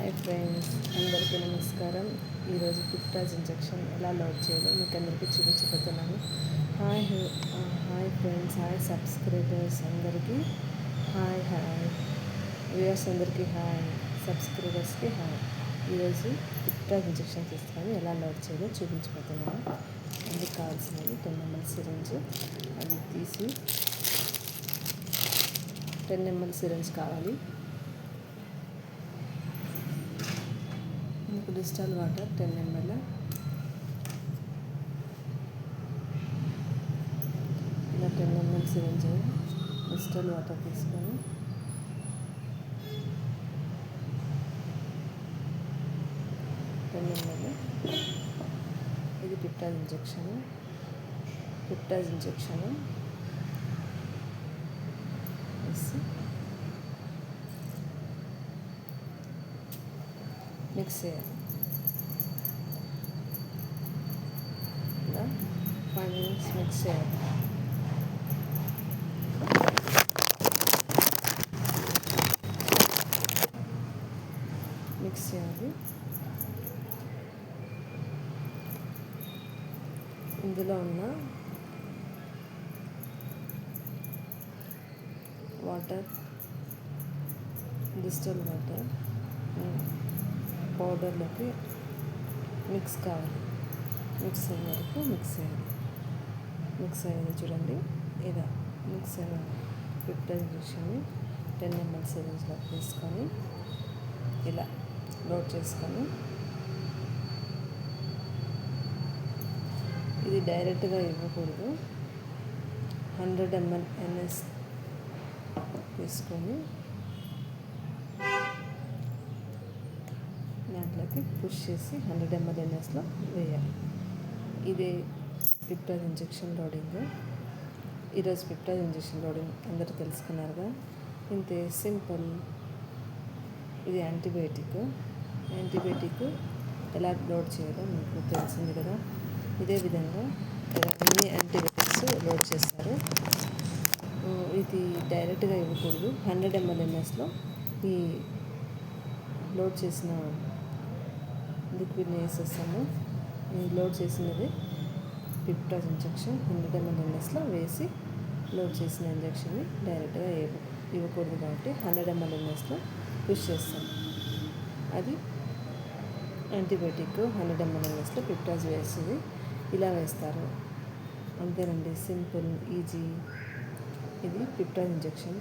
Hi friends, అందరికీ నమస్కారం. ఈరోజు పిప్టాజ్ ఇంజెక్షన్ ఎలా లోడ్ చేయాలో మీకు అందరికీ చూపించబోతున్నాను. హాయ్ ఫ్రెండ్స్, హాయ్ సబ్స్క్రైబర్స్ అందరికీ హాయ్ వ్యూయర్స్ అందరికీ హాయ్, సబ్స్క్రైబర్స్కి హాయ్. ఈరోజు పిప్టాజ్ ఇంజెక్షన్ తీసుకొని ఎలా లోడ్ చేయాలో చూపించబోతున్నాను. అందుకు కావాల్సినవి 10 ml సిరంజ్, అది తీసి 10 ml సిరంజ్ కావాలి. డిజిటల్ వాటర్ 10 ml, ఇలా 10 ml సిరంజ్ డిజిటల్ వాటర్ తీసుకొని ఇది పిప్టాజ్ ఇంజెక్షన్ మిక్స్ చేయాలి. ఇలా 5 minutes మిక్స్ చేయాలి. ఇందులో ఉన్న వాటర్, డిస్టిల్ వాటర్ పౌడర్లోకి మిక్స్ కావాలి. మిక్స్ అయ్యే వరకు మిక్స్ అయ్యేది చూడండి. ఇలా మిక్స్ అయిన పిప్టాజ్ ఇంజెక్షన్ని 10 ml సిరంజ్లో తీసుకొని ఇలా లోడ్ చేసుకొని, ఇది డైరెక్ట్గా ఇవ్వకూడదు. 100 ml NS తీసుకొని దాంట్లోకి పుష్ చేసి 100 ml NSలో వేయాలి. ఇదే పిప్టాజ్ ఇంజెక్షన్ లోడింగ్. ఈరోజు పిప్టాజ్ ఇంజెక్షన్ లోడింగ్ అందరూ తెలుసుకున్నారుగా, ఇంతే సింపుల్. ఇది యాంటీబయాటిక్ ఎలా లోడ్ చేయాలో మీకు తెలిసింది కదా. ఇదే విధంగా అన్ని యాంటీబయాటిక్స్ లోడ్ చేస్తారు. ఇది డైరెక్ట్గా ఇవ్వకూడదు. 100 ml NSలో ఈ లోడ్ చేసిన లిక్విడ్ని వేసేస్తాము. లోడ్ చేసినది పిప్టాజ్ ఇంజెక్షన్ 100 ml NSలో వేసి లోడ్ చేసిన ఇంజెక్షన్ని డైరెక్ట్గా ఇవ్వకూడదు కాబట్టి 100 ml NSలో పుష్ చేస్తాం. అది యాంటీబయాటిక్ 100 ml NSలో పిప్టాజ్ వేసేది ఇలా వేస్తారు. అంతేనండి, సింపుల్, ఈజీ. ఇది పిప్టాజ్ ఇంజెక్షన్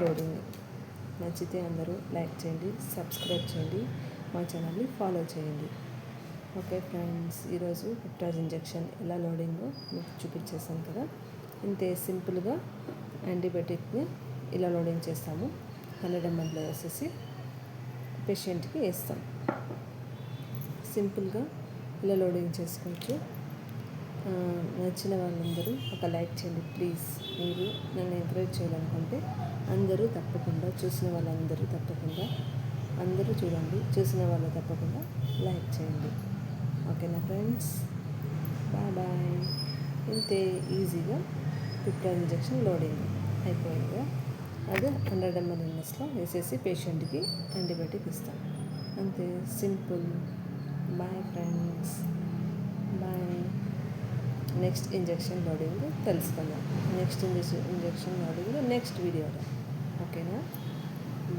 లోడింగ్. నచ్చితే అందరూ లైక్ చేయండి, సబ్స్క్రైబ్ చేయండి, మా ఛానల్ని ఫాలో చేయండి. ఓకే ఫ్రెండ్స్, ఈరోజు పిప్టాజ్ ఇంజెక్షన్ ఎలా లోడింగో మీకు చూపించేసాను కదా. ఇంతే సింపుల్గా యాంటీబయాటిక్ని ఇలా లోడింగ్ చేస్తాము. 100 ml వేసేసి పేషెంట్కి వేస్తాం. సింపుల్గా ఇలా లోడింగ్ చేసుకోవచ్చు. నచ్చిన వాళ్ళందరూ ఒక లైక్ చేయండి ప్లీజ్. మీరు నన్ను ఎంకరేజ్ చేయాలనుకుంటే అందరూ తప్పకుండా, చూసిన వాళ్ళందరూ తప్పకుండా అందరూ చూడండి, చూసిన వాళ్ళు తప్పకుండా లైక్ చేయండి. ఓకేనా ఫ్రెండ్స్, బాయ్. ఇంతే ఈజీగా పిప్టాజ్ ఇంజెక్షన్ లోడింగ్ అయిపోయిందిగా. అది 100 ml NSలో వేసేసి పేషెంట్కి యాంటీబయాటిక్ ఇస్తాం. అంతే simple. Bye friends, bye. Next injection loading తెలుసుకుందాం. నెక్స్ట్ ఇంజెక్షన్ లోడింగ్ నెక్స్ట్ వీడియోలో. ఓకేనా,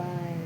బాయ్.